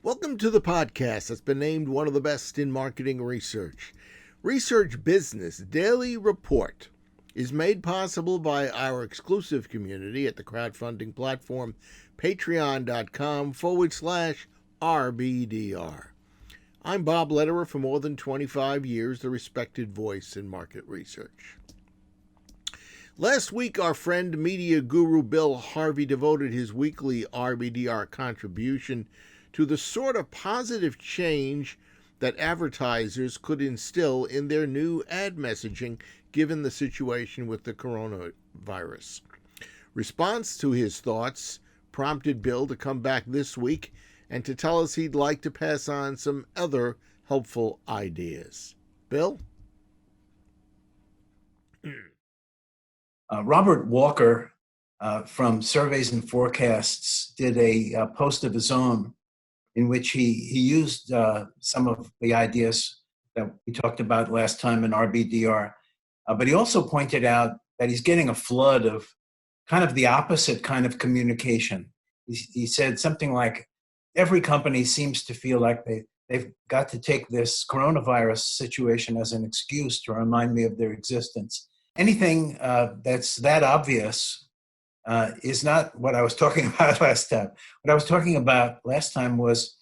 Welcome to the podcast that's been named one of the best in marketing research. Research Business Daily Report is made possible by our exclusive community at the crowdfunding platform patreon.com/RBDR. I'm Bob Lederer, for more than 25 years, the respected voice in market research. Last week, our friend media guru Bill Harvey devoted his weekly RBDR contribution to the sort of positive change that advertisers could instill in their new ad messaging given the situation with the coronavirus. Response to his thoughts prompted Bill to come back this week and to tell us he'd like to pass on some other helpful ideas. Bill? Robert Walker from Surveys and Forecasts did a post of his own in which he used some of the ideas that we talked about last time in RBDR. But he also pointed out that he's getting a flood of kind of the opposite kind of communication. He said something like, every company seems to feel like they've got to take this coronavirus situation as an excuse to remind me of their existence. Anything that's that obvious is not what I was talking about last time. What I was talking about last time was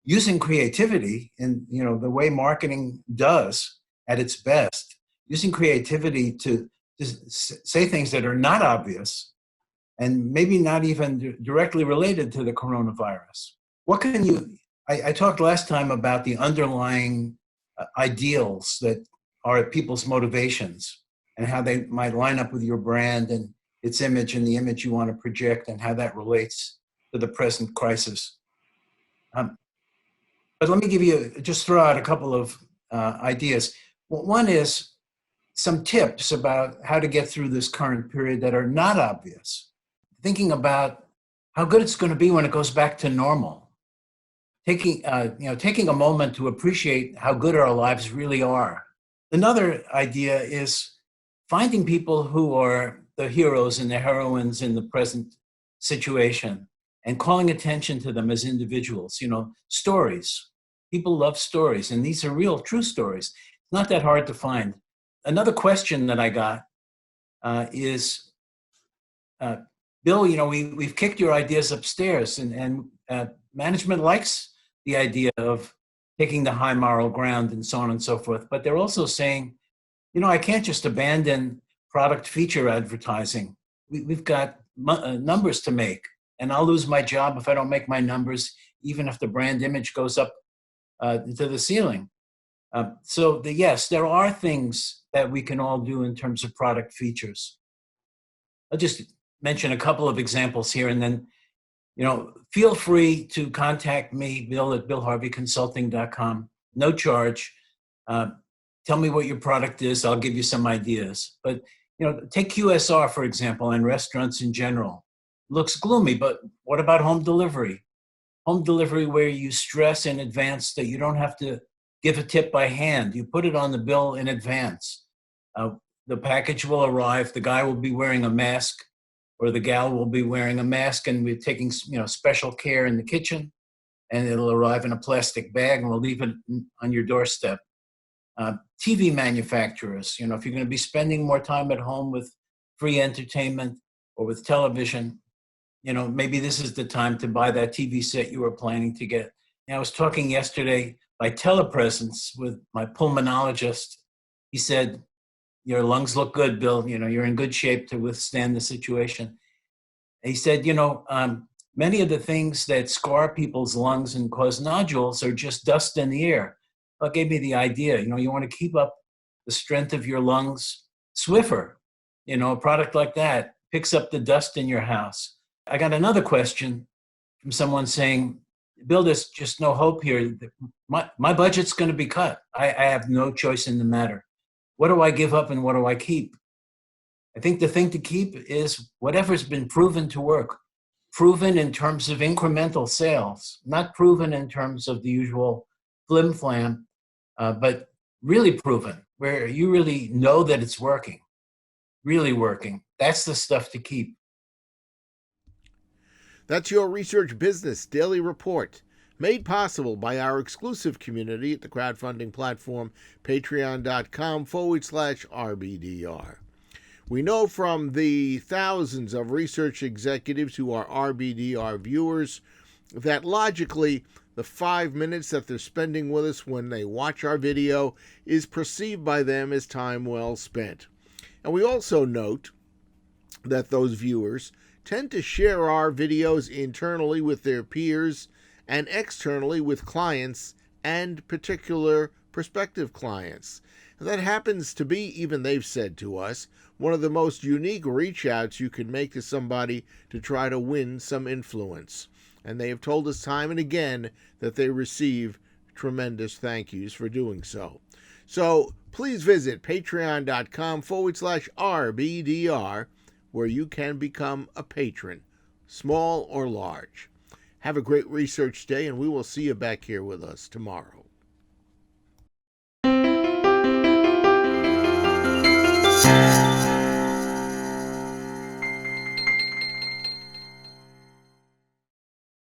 using creativity in the way marketing does at its best, using creativity to say things that are not obvious and maybe not even directly related to the coronavirus. What can you, I talked last time about the underlying ideals that are people's motivations and how they might line up with your brand and its image and the image you want to project and how that relates to the present crisis. But let me just throw out a couple of ideas. One is some tips about how to get through this current period that are not obvious. Thinking about how good it's going to be when it goes back to normal. Taking a moment to appreciate how good our lives really are. Another idea is finding people who are the heroes and the heroines in the present situation and calling attention to them as individuals. Stories. People love stories, and these are real, true stories. It's not that hard to find. Another question that I got is, Bill, we've kicked your ideas upstairs, and management likes the idea of taking the high moral ground and so on and so forth, but they're also saying, I can't just abandon product feature advertising. We've got numbers to make, and I'll lose my job if I don't make my numbers, even if the brand image goes up to the ceiling. Yes, there are things that we can all do in terms of product features. I'll just mention a couple of examples here, and then, feel free to contact me, Bill, at billharveyconsulting.com. No charge. Tell me what your product is. I'll give you some ideas. But, take QSR, for example, and restaurants in general. Looks gloomy, but what about home delivery? Home delivery where you stress in advance that you don't have to give a tip by hand. You put it on the bill in advance. The package will arrive. The guy will be wearing a mask, or the gal will be wearing a mask, and we're taking special care in the kitchen, and it'll arrive in a plastic bag, and we'll leave it on your doorstep. TV manufacturers, if you're going to be spending more time at home with free entertainment or with television, maybe this is the time to buy that TV set you were planning to get. I was talking yesterday by telepresence with my pulmonologist. He said, your lungs look good, Bill. You're in good shape to withstand the situation. He said, many of the things that scar people's lungs and cause nodules are just dust in the air. Well, it gave me the idea, you want to keep up the strength of your lungs. Swiffer, a product like that picks up the dust in your house. I got another question from someone saying, Bill, there's just no hope here. My budget's going to be cut. I have no choice in the matter. What do I give up and what do I keep? I think the thing to keep is whatever's been proven to work. Proven in terms of incremental sales, not proven in terms of the usual flim-flam, but really proven, where you really know that it's working, really working. That's the stuff to keep. That's your Research Business Daily Report, made possible by our exclusive community at the crowdfunding platform patreon.com/RBDR. We know from the thousands of research executives who are RBDR viewers that logically the 5 minutes that they're spending with us when they watch our video is perceived by them as time well spent. And we also note that those viewers tend to share our videos internally with their peers and externally with clients and particular prospective clients. That happens to be, even they've said to us, one of the most unique reach outs you can make to somebody to try to win some influence. And they have told us time and again that they receive tremendous thank yous for doing so. So please visit patreon.com/RBDR, where you can become a patron, small or large. Have a great research day, and we will see you back here with us tomorrow.